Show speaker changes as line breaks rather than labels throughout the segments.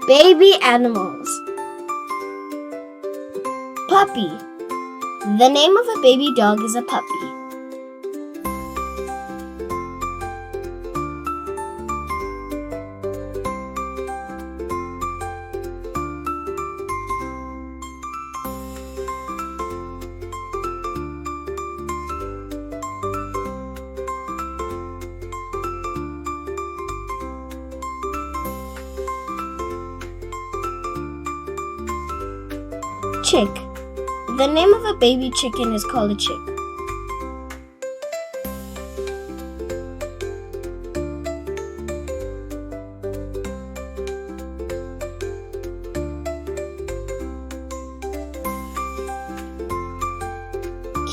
Baby animals. Puppy. The name of a baby dog is a puppy. Chick. The name of a baby chicken is called a chick.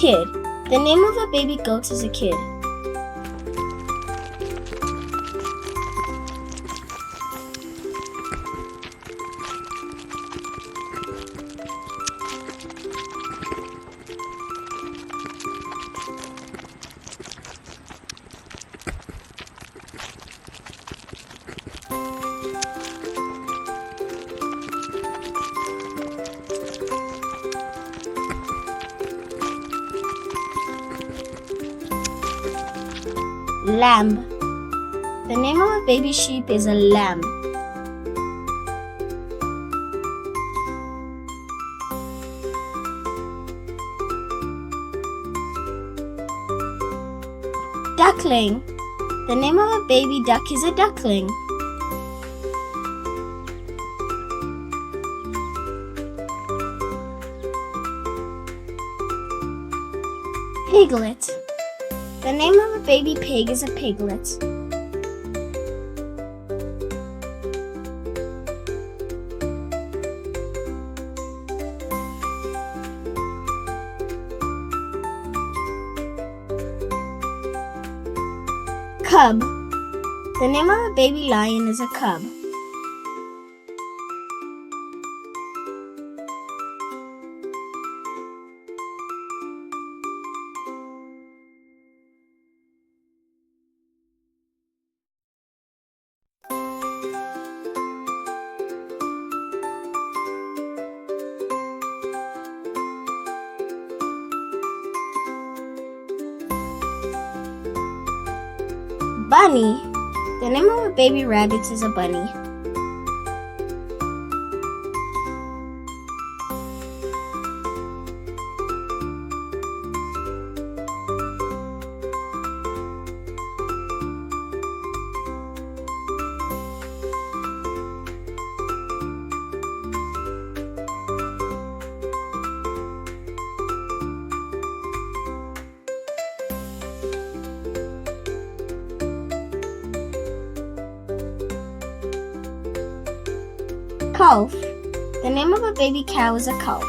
Kid. The name of a baby goat is a kid. Lamb. The name of a baby sheep is a lamb. Duckling. The name of a baby duck is a duckling. Piglet. The name of a baby pig is a piglet. Cub. The name of a baby lion is a cub. Bunny. The name of a baby rabbit is a bunny. Calf. The name of a baby cow is a calf.